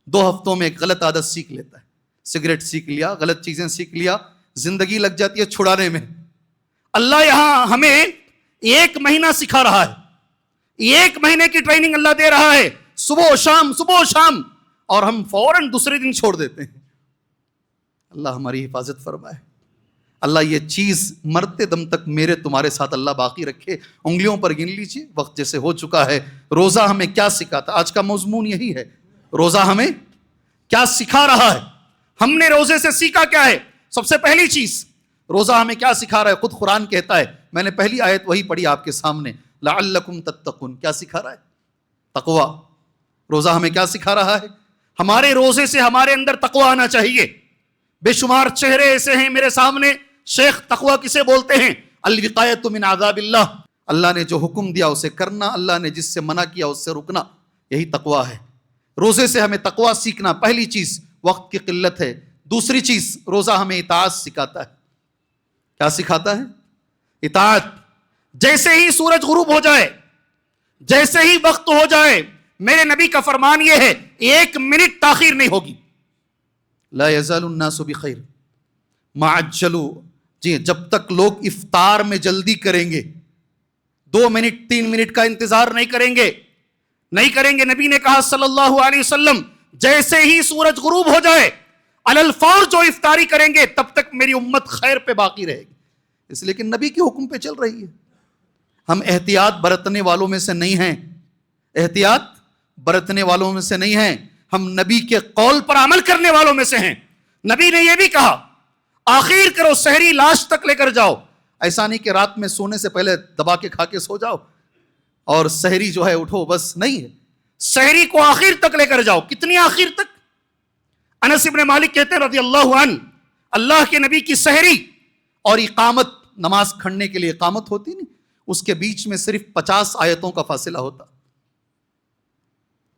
2 ہفتوں میں ایک غلط عادت سیکھ لیتا ہے، سگریٹ سیکھ لیا، غلط چیزیں سیکھ لیا، زندگی لگ جاتی ہے چھڑانے میں. اللہ یہاں ہمیں 1 مہینہ سکھا رہا ہے، 1 مہینے کی ٹریننگ اللہ دے رہا ہے، صبح و شام صبح و شام، اور ہم فوراً دوسرے دن چھوڑ دیتے ہیں. اللہ ہماری حفاظت فرمائے. اللہ یہ چیز مرتے دم تک میرے تمہارے ساتھ اللہ باقی رکھے. انگلیوں پر گن لیجیے، وقت جیسے ہو چکا ہے. روزہ ہمیں کیا سکھاتا؟ آج کا مضمون یہی ہے، روزہ ہمیں کیا سکھا رہا ہے؟ ہم نے روزے سے سیکھا کیا ہے؟ سب سے پہلی چیز، روزہ ہمیں کیا سکھا رہا ہے؟ خود قرآن کہتا ہے، میں نے پہلی آیت وہی پڑھی آپ کے سامنے، لعلکم تتقون. کیا سکھا رہا ہے؟ تقویٰ. روزہ ہمیں کیا سکھا رہا ہے؟ ہمارے روزے سے ہمارے اندر تقویٰ آنا چاہیے. بے شمار چہرے ایسے ہیں میرے سامنے، شیخ تقویٰ کسے بولتے ہیں؟ الوقایۃ من عذاب اللہ. اللہ نے جو حکم دیا اسے کرنا، اللہ نے جس سے منع کیا اس سے رکنا، یہی تقویٰ ہے. روزے سے ہمیں تقویٰ سیکھنا. پہلی چیز وقت کی قلت ہے. دوسری چیز، روزہ ہمیں اطاعت سکھاتا ہے. کیا سکھاتا ہے؟ اطاعت. جیسے ہی سورج غروب ہو جائے، جیسے ہی وقت ہو جائے، میرے نبی کا فرمان یہ ہے 1 منٹ تاخیر نہیں ہوگی. لا یزال الناس بخیر ما عجلوا. جی، جب تک لوگ افطار میں جلدی کریں گے، 2 منٹ 3 منٹ کا انتظار نہیں کریں گے، نہیں کریں گے. نبی نے کہا صلی اللہ علیہ وسلم، جیسے ہی سورج غروب ہو جائے علی الفور جو افطاری کریں گے، تب تک میری امت خیر پہ باقی رہے گی. اس لیے کہ نبی کے حکم پہ چل رہی ہے. ہم احتیاط برتنے والوں میں سے نہیں ہیں، احتیاط برتنے والوں میں سے نہیں ہیں، ہم نبی کے قول پر عمل کرنے والوں میں سے ہیں. نبی نے یہ بھی کہا، آخر کرو، سحری لاش تک لے کر جاؤ. ایسا نہیں کہ رات میں سونے سے پہلے دبا کے کھا کے سو جاؤ اور سحری جو ہے اٹھو، بس نہیں ہے. سحری کو آخر تک لے کر جاؤ. کتنی آخر تک؟ انس ابن مالک کہتے ہیں رضی اللہ عنہ، اللہ کے نبی کی سحری اور اقامت، نماز کھڑنے کے لیے اقامت ہوتی نہیں، اس کے بیچ میں صرف 50 آیتوں کا فاصلہ ہوتا.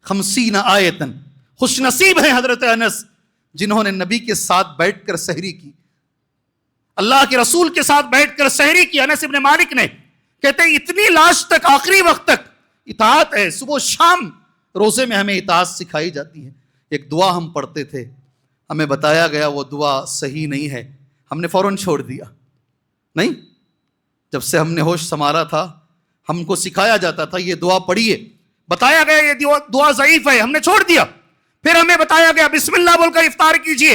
50 آیتن. خوش نصیب ہیں حضرت انس جنہوں نے نبی کے ساتھ بیٹھ کر سحری کی، اللہ کے رسول کے ساتھ بیٹھ کر سحری کی. انس ابن مالک نے کہتے ہیں اتنی لاش تک، آخری وقت تک اطاعت ہے. صبح شام روزے میں ہمیں اطاعت سکھائی جاتی ہے. ایک دعا ہم پڑھتے تھے، ہمیں بتایا گیا وہ دعا صحیح نہیں ہے، ہم نے فوراً چھوڑ دیا. نہیں، جب سے ہم نے ہوش سنبھالا تھا ہم کو سکھایا جاتا تھا یہ دعا پڑھیے، بتایا گیا یہ دعا ضعیف ہے، ہم نے چھوڑ دیا. پھر ہمیں بتایا گیا بسم اللہ بول کر افطار کیجئے،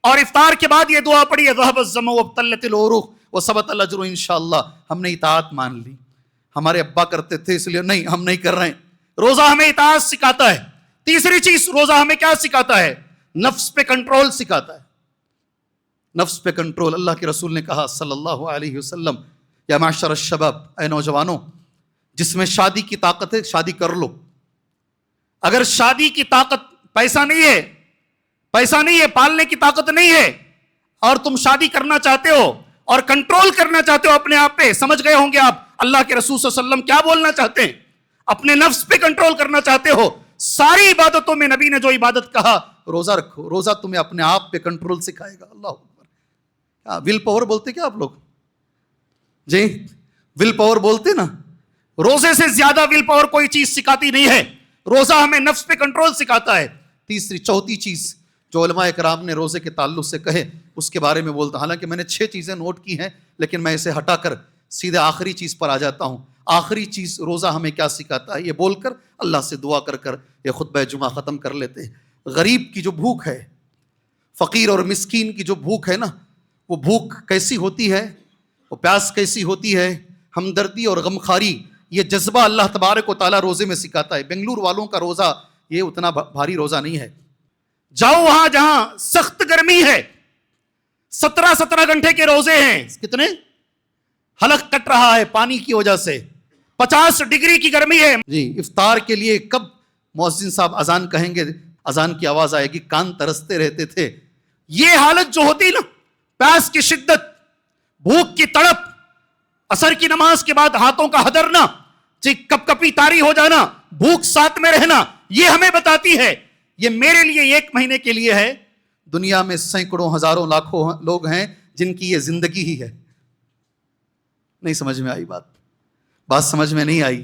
اور افطار کے بعد یہ دعا پڑھیے، ذهب الظمأ وابتلت العروق وثبت الاجر انشاءاللہ. ہم نے اطاعت مان لی. ہمارے ابا کرتے تھے اس لیے نہیں، ہم نہیں کر رہے ہیں. روزہ ہمیں اطاعت سکھاتا ہے. تیسری چیز، روزہ ہمیں کیا سکھاتا ہے؟ نفس پہ کنٹرول سکھاتا ہے. نفس پہ کنٹرول. اللہ کے رسول نے کہا صلی اللہ علیہ وسلم، یا معشر الشباب، اے نوجوانوں، جس میں شادی کی طاقت ہے شادی کر لو. اگر شادی کی طاقت، پیسہ نہیں ہے، پالنے کی طاقت نہیں ہے، اور تم شادی کرنا چاہتے ہو اور کنٹرول کرنا چاہتے ہو اپنے آپ پہ. سمجھ گئے ہوں گے آپ اللہ کے رسول صلی اللہ علیہ وسلم کیا بولنا چاہتے ہیں. اپنے نفس پہ کنٹرول کرنا چاہتے ہو. ساری عبادتوں میں نبی نے جو عبادت کہا روزہ رکھو. روزہ تمہیں اپنے آپ پہ کنٹرول سکھائے گا. اللہ اکبر. ول پاور بولتے کیا آپ لوگ؟ جی ول پاور بولتے نا. روزے سے زیادہ ول پاور کوئی چیز سکھاتی نہیں ہے. روزہ ہمیں نفس پہ کنٹرول سکھاتا ہے. چوتھی چیز جو علماء اکرام نے روزے کے تعلق سے کہے اس کے بارے میں بولتا. حالانکہ میں نے 6 چیزیں نوٹ کی ہیں لیکن میں اسے ہٹا کر سیدھے آخری چیز پر آ جاتا ہوں. آخری چیز روزہ ہمیں کیا سکھاتا ہے یہ بول کر اللہ سے دعا کر کر یہ خطبہ جمعہ ختم کر لیتے ہیں. غریب کی جو بھوک ہے, فقیر اور مسکین کی جو بھوک ہے نا, وہ بھوک کیسی ہوتی ہے, وہ پیاس کیسی ہوتی ہے, ہمدردی اور غمخواری, یہ جذبہ اللہ تبارک و تعالیٰ روزے میں سکھاتا ہے. بنگلور والوں کا روزہ یہ اتنا بھاری روزہ نہیں ہے. جاؤ وہاں جہاں سخت گرمی ہے, 17 گھنٹے کے روزے ہیں. کتنے؟ حلق کٹ رہا ہے پانی کی وجہ سے. 50 ڈگری کی گرمی ہے. جی افطار کے لیے کب مؤذن صاحب اذان کہیں گے, اذان کی آواز آئے گی, کان ترستے رہتے تھے. یہ حالت جو ہوتی نا, پیاس کی شدت, بھوک کی تڑپ, عصر کی نماز کے بعد ہاتھوں کا ہدرنا, کپ کپی طاری ہو جانا, بھوک ساتھ میں رہنا, یہ ہمیں بتاتی ہے یہ میرے لیے 1 مہینے کے لیے ہے. دنیا میں سینکڑوں ہزاروں لاکھوں لوگ ہیں جن کی یہ زندگی ہی ہے. نہیں سمجھ میں آئی بات سمجھ میں نہیں آئی.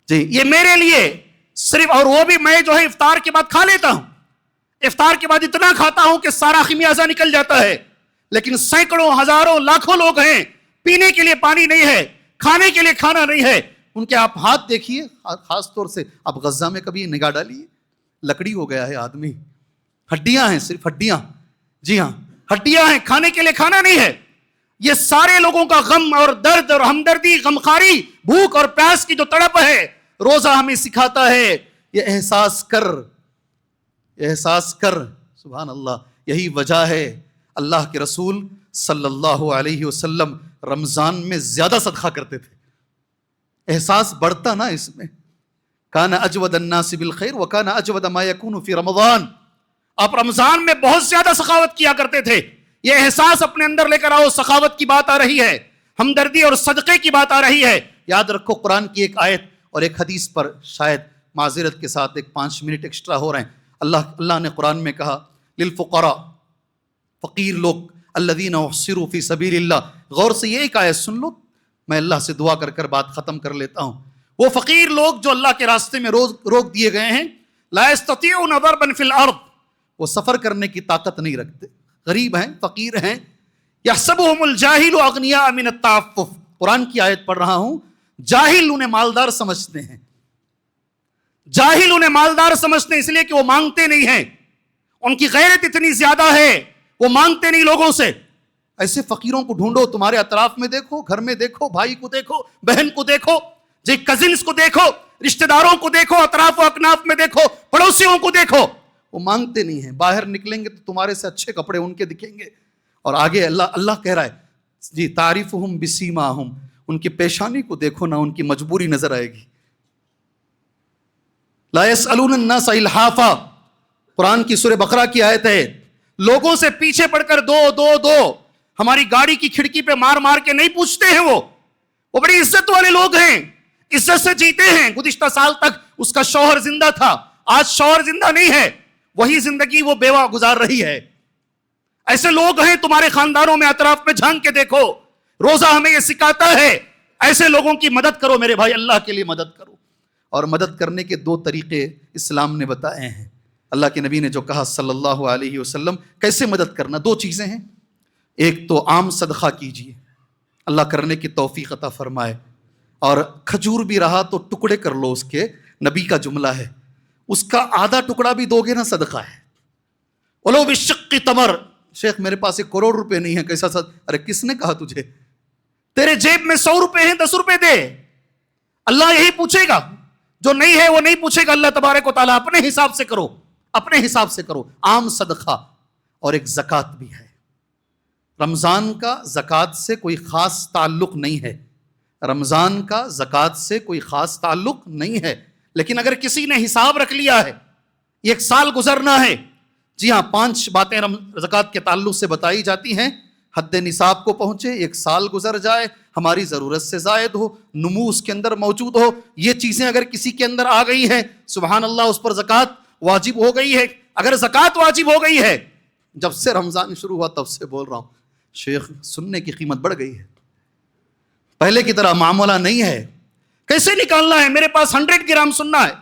جی یہ میرے لیے صرف, اور وہ بھی میں جو ہے افطار کے بعد کھا لیتا ہوں. افطار کے بعد اتنا کھاتا ہوں کہ سارا خمیازہ نکل جاتا ہے. لیکن سینکڑوں ہزاروں لاکھوں لوگ ہیں, پینے کے لیے پانی نہیں ہے, کھانے کے لیے کھانا نہیں ہے. ان کے آپ ہاتھ دیکھیے, خاص طور سے آپ غزہ میں کبھی نگاہ ڈالیے, لکڑی ہو گیا ہے آدمی, ہڈیاں ہیں, صرف ہڈیاں. جی ہاں ہڈیاں ہیں, کھانے کے لیے کھانا نہیں ہے. یہ سارے لوگوں کا غم اور درد اور ہمدردی, غمخواری, بھوک اور پیاس کی جو تڑپ ہے, روزہ ہمیں سکھاتا ہے یہ احساس کر, احساس کر. سبحان اللہ. یہی وجہ ہے اللہ کے رسول صلی اللہ علیہ وسلم رمضان میں زیادہ صدقہ کرتے تھے. احساس بڑھتا نا اس میں. کان اجود الناس بالخیر وکان اجود ما یکون فی رمضان. آپ رمضان میں بہت زیادہ سخاوت کیا کرتے تھے. یہ احساس اپنے اندر لے کر آؤ. سخاوت کی بات آ رہی ہے, ہمدردی اور صدقے کی بات آ رہی ہے. یاد رکھو قرآن کی ایک آیت اور ایک حدیث پر شاید معذرت کے ساتھ 5 منٹ ایکسٹرا ہو رہے ہیں. اللہ نے قرآن میں کہا للفقراء, فقیر لوگ, الذین احصروا فی سبیل اللہ. غور سے یہ ایک آیت سن لو, میں اللہ سے دعا کر کر بات ختم کر لیتا ہوں. وہ فقیر لوگ جو اللہ کے راستے میں روک دیے گئے ہیں, لا یستطیعون ضربا فی الارض, وہ سفر کرنے کی طاقت نہیں رکھتے, غریب ہیں, فقیر ہیں. یحسبهم الجاہل اغنیاء من التعفف. قرآن کی آیت پڑھ رہا ہوں. جاہل انہیں مالدار سمجھتے ہیں, جاہل انہیں مالدار سمجھتے ہیں اس لیے کہ وہ مانگتے نہیں ہیں. ان کی غیرت اتنی زیادہ ہے, وہ مانگتے نہیں لوگوں سے. ایسے فقیروں کو ڈھونڈو, تمہارے اطراف میں دیکھو, گھر میں دیکھو, بھائی کو دیکھو, بہن کو دیکھو, جی کزنس کو دیکھو, رشتہ داروں کو دیکھو, اطراف و اکناف میں دیکھو, پڑوسیوں کو دیکھو, وہ مانگتے نہیں ہیں. باہر نکلیں گے تو تمہارے سے اچھے کپڑے ان کے دکھیں گے. اور آگے اللہ کہہ رہا ہے جی تعریفہم بسیماہم, ان کی پیشانی کو دیکھو نا, ان کی مجبوری نظر آئے گی. لا یسألون الناس الحافا, قرآن کی سورہ بقرہ کی آیت ہے. لوگوں سے پیچھے پڑ کر دو, ہماری گاڑی کی کھڑکی پہ مار مار کے نہیں پوچھتے ہیں. وہ بڑی عزت والے لوگ ہیں, عزت سے جیتے ہیں. گزشتہ سال تک اس کا شوہر زندہ تھا, آج شوہر زندہ نہیں ہے, وہی زندگی وہ بیوہ گزار رہی ہے. ایسے لوگ ہیں تمہارے خاندانوں میں, اطراف میں جھانک کے دیکھو. روزہ ہمیں یہ سکھاتا ہے ایسے لوگوں کی مدد کرو میرے بھائی, اللہ کے لیے مدد کرو. اور مدد کرنے کے 2 طریقے اسلام نے بتائے ہیں. اللہ کے نبی نے جو کہا صلی اللہ علیہ وسلم کیسے مدد کرنا, 2 چیزیں ہیں. ایک تو عام صدقہ کیجیے, اللہ کرنے کی توفیق عطا فرمائے. اور کھجور بھی رہا تو ٹکڑے کر لو اس کے, نبی کا جملہ ہے. اس کا آدھا ٹکڑا بھی دو گے نا صدقہ ہے. ولو بالشق تمر. شیخ میرے پاس 1 کروڑ روپے نہیں ہے, کیسا ارے کس نے کہا تجھے؟ تیرے جیب میں 100 روپے ہیں, 10 روپے دے. اللہ یہی پوچھے گا, جو نہیں ہے وہ نہیں پوچھے گا. اللہ تبارک و تعالیٰ اپنے حساب سے کرو, اپنے حساب سے کرو. عام صدقہ. اور ایک زکوٰۃ بھی ہے. رمضان کا زکوٰۃ سے کوئی خاص تعلق نہیں ہے, رمضان کا زکوٰۃ سے کوئی خاص تعلق نہیں ہے. لیکن اگر کسی نے حساب رکھ لیا ہے, 1 سال گزرنا ہے, جی ہاں 5 باتیں زکوٰۃ کے تعلق سے بتائی جاتی ہیں. حد نصاب کو پہنچے، 1 سال گزر جائے، ہماری ضرورت سے زائد ہو، نمو اس کے اندر موجود ہو، یہ چیزیں اگر کسی کے اندر آ گئی ہیں، سبحان اللہ، اس پر زکوٰۃ واجب ہو گئی ہے۔ اگر زکوٰۃ واجب ہو گئی ہے، جب سے رمضان شروع ہوا تب سے بول رہا ہوں، شیخ سننے کی قیمت بڑھ گئی ہے، پہلے کی طرح معاملہ نہیں ہے۔ کیسے نکالنا ہے؟ میرے پاس 100 گرام سننا ہے،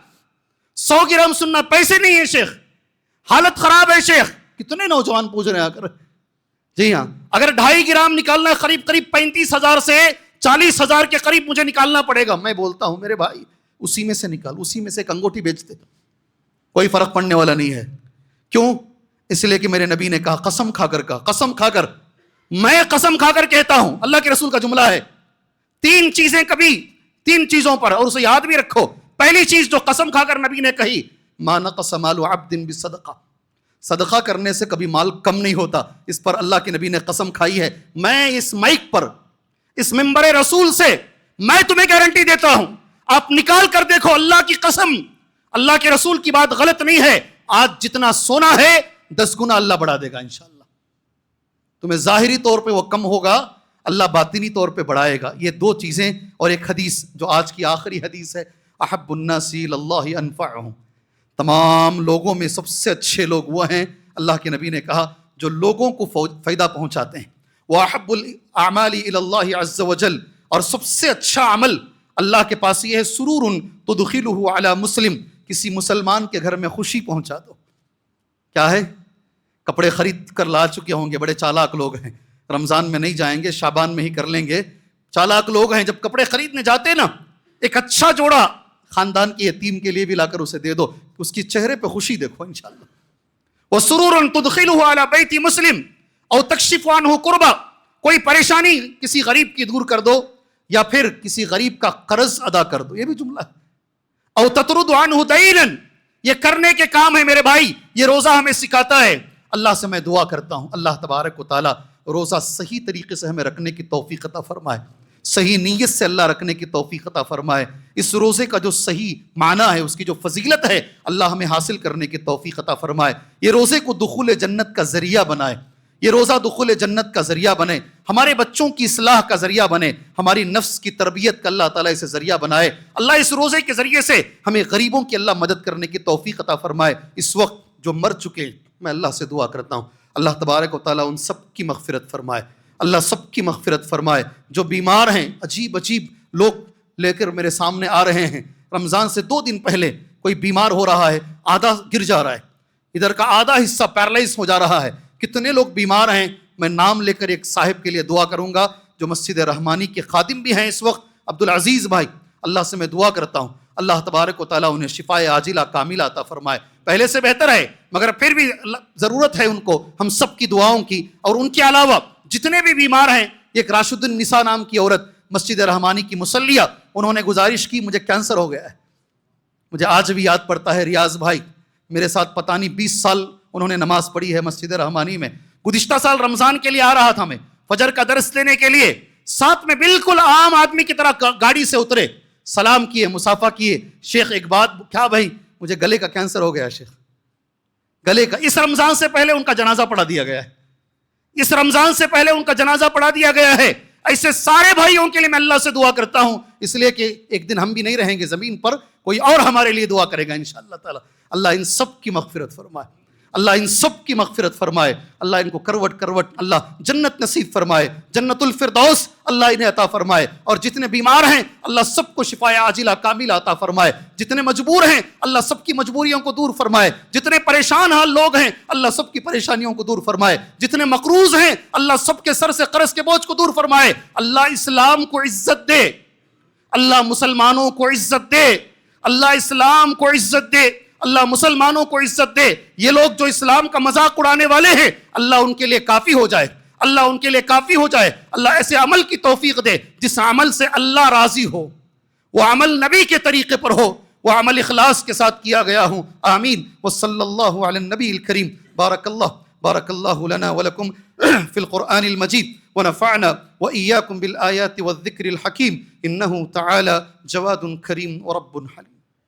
100 گرام سننا، پیسے نہیں ہے شیخ، حالت خراب ہے شیخ۔ کتنے نوجوان پوچھ رہے ہیں آ کر، جی ہاں، اگر 2.5 گرام نکالنا ہے، قریب 35,000 سے 40,000 کے قریب مجھے نکالنا پڑے گا۔ میں بولتا ہوں میرے بھائی، اسی میں سے نکال، اسی میں سے ایک انگوٹھی بیچ دے، کوئی فرق پڑنے والا نہیں ہے۔ کیوں؟ اس لیے کہ میرے نبی نے کہا، قسم کھا کر کہا، قسم کھا کر، میں قسم کھا کر کہتا ہوں، اللہ کے رسول کا جملہ ہے، 3 چیزیں کبھی 3 چیزوں پر، اور اسے یاد بھی رکھو، پہلی چیز جو قسم کھا کر نبی نے کہی، ما نقص مال عبد بصدقہ، صدقہ کرنے سے کبھی مال کم نہیں ہوتا۔ اس پر اللہ کے نبی نے قسم کھائی ہے۔ میں اس مائک پر، اس منبر رسول سے میں تمہیں گارنٹی دیتا ہوں، آپ نکال کر دیکھو، اللہ کی قسم، اللہ کے رسول کی بات غلط نہیں ہے، آج جتنا سونا ہے 10 گنا اللہ بڑھا دے گا انشاءاللہ۔ تمہیں ظاہری طور پہ وہ کم ہوگا، اللہ باطنی طور پہ بڑھائے گا۔ یہ 2 چیزیں، اور ایک حدیث جو آج کی آخری حدیث ہے، احب الناس الی اللہ انفعہم، تمام لوگوں میں سب سے اچھے لوگ وہ ہیں، اللہ کے نبی نے کہا، جو لوگوں کو فائدہ پہنچاتے ہیں۔ وَأَحَبُّ الْأَعْمَالِ إِلَى اللَّهِ عَزَّ وَجَلَّ، اور سب سے اچھا عمل اللہ کے پاس یہ ہے، سرور تدخلہ علی مسلم، کسی مسلمان کے گھر میں خوشی پہنچا دو۔ کیا ہے؟ کپڑے خرید کر لا چکے ہوں گے، بڑے چالاک لوگ ہیں، رمضان میں نہیں جائیں گے، شعبان میں ہی کر لیں گے، چالاک لوگ ہیں، جب کپڑے خریدنے جاتے نا، ایک اچھا جوڑا خاندان کے یتیم کے لیے بھی لا کر اسے دے دو، اس کی چہرے پہ خوشی دیکھو انشاءاللہ۔ وَسُرُورٌ تُدْخِلُهُ عَلَى بَيْتِ مُسْلِمٍ أَوْ تَكْشِفُ عَنْهُ كُرْبَةً، کوئی پریشانی کسی غریب کی دور کر دو، یا پھر کسی غریب کا قرض ادا کر دو، یہ بھی جملہ ہے۔ أَوْ تَطْرُدُ عَنْهُ دَيْنًا، یہ کرنے کے کام ہے میرے بھائی، یہ روزہ ہمیں سکھاتا ہے۔ اللہ سے میں دعا کرتا ہوں، اللہ تبارک و تعالیٰ روزہ صحیح طریقے سے ہمیں رکھنے کی توفیق عطا فرمائے، صحیح نیت سے اللہ رکھنے کی توفیق عطا فرمائے، اس روزے کا جو صحیح معنی ہے، اس کی جو فضیلت ہے، اللہ ہمیں حاصل کرنے کی توفیق عطا فرمائے، یہ روزے کو دخول جنت کا ذریعہ بنائے، یہ روزہ دخول جنت کا ذریعہ بنے، ہمارے بچوں کی اصلاح کا ذریعہ بنے، ہماری نفس کی تربیت کا اللہ تعالیٰ اسے ذریعہ بنائے۔ اللہ اس روزے کے ذریعے سے ہمیں غریبوں کی اللہ مدد کرنے کی توفیق عطا فرمائے۔ اس وقت جو مر چکے ہیں، میں اللہ سے دعا کرتا ہوں، اللہ تبارک و تعالیٰ ان سب کی مغفرت فرمائے، اللہ سب کی مغفرت فرمائے۔ جو بیمار ہیں، عجیب عجیب لوگ لے کر میرے سامنے آ رہے ہیں، رمضان سے 2 دن پہلے کوئی بیمار ہو رہا ہے، آدھا گر جا رہا ہے، ادھر کا آدھا حصہ پیرالائز ہو جا رہا ہے، کتنے لوگ بیمار ہیں۔ میں نام لے کر ایک صاحب کے لیے دعا کروں گا جو مسجد رحمانی کے خادم بھی ہیں اس وقت، عبدالعزیز بھائی، اللہ سے میں دعا کرتا ہوں، اللہ تبارک و تعالیٰ انہیں شفائے عاجلہ کاملہ عطا فرمائے۔ پہلے سے بہتر ہے، مگر پھر بھی ضرورت ہے ان کو ہم سب کی دعاؤں کی، اور ان کے علاوہ جتنے بھی بیمار ہیں۔ ایک راشد النساء نام کی عورت مسجد رحمانی کی مصلیہ، انہوں نے گزارش کی، مجھے کینسر ہو گیا ہے، مجھے آج بھی یاد پڑتا ہے، ریاض بھائی میرے ساتھ پتہ نہیں 20 سال انہوں نے نماز پڑھی ہے مسجد رحمانی میں۔ گزشتہ سال رمضان کے لیے آ رہا تھا میں فجر کا درس لینے کے لیے، ساتھ میں بالکل عام آدمی کی طرح گاڑی سے اترے، سلام کیے، مصافحہ کیے، شیخ ایک بات، کیا بھائی؟ مجھے گلے کا کینسر ہو گیا شیخ، گلے کا۔ اس رمضان سے پہلے ان کا جنازہ پڑھا دیا گیا ہے، اس رمضان سے پہلے ان کا جنازہ پڑھا دیا گیا ہے۔ ایسے سارے بھائیوں کے لیے میں اللہ سے دعا کرتا ہوں، اس لیے کہ ایک دن ہم بھی نہیں رہیں گے زمین پر، کوئی اور ہمارے لیے دعا کرے گا انشاءاللہ تعالی۔ اللہ ان سب کی مغفرت فرمائے، اللہ ان سب کی مغفرت فرمائے، اللہ ان کو کروٹ کروٹ اللہ جنت نصیب فرمائے، جنت الفردوس اللہ انہیں عطا فرمائے، اور جتنے بیمار ہیں اللہ سب کو شفائے عاجلہ کاملہ عطا فرمائے، جتنے مجبور ہیں اللہ سب کی مجبوریوں کو دور فرمائے، جتنے پریشان حال لوگ ہیں اللہ سب کی پریشانیوں کو دور فرمائے، جتنے مقروض ہیں اللہ سب کے سر سے قرض کے بوجھ کو دور فرمائے۔ اللہ اسلام کو عزت دے، اللہ مسلمانوں کو عزت دے، اللہ اسلام کو عزت دے، اللہ مسلمانوں کو عزت دے۔ یہ لوگ جو اسلام کا مذاق اڑانے والے ہیں اللہ ان کے لیے کافی ہو جائے، اللہ ان کے لیے کافی ہو جائے۔ اللہ ایسے عمل کی توفیق دے جس عمل سے اللہ راضی ہو، وہ عمل نبی کے طریقے پر ہو، وہ عمل اخلاص کے ساتھ کیا گیا ہوں، آمین۔ وصلی اللہ علی النبی الکریم۔ بارک اللہ لنا ولکم فی القرآن المجید، ونفعنا وإياكم بالآيات والذكر الحكيم، إنه تعالى جواد كريم ورب حليم۔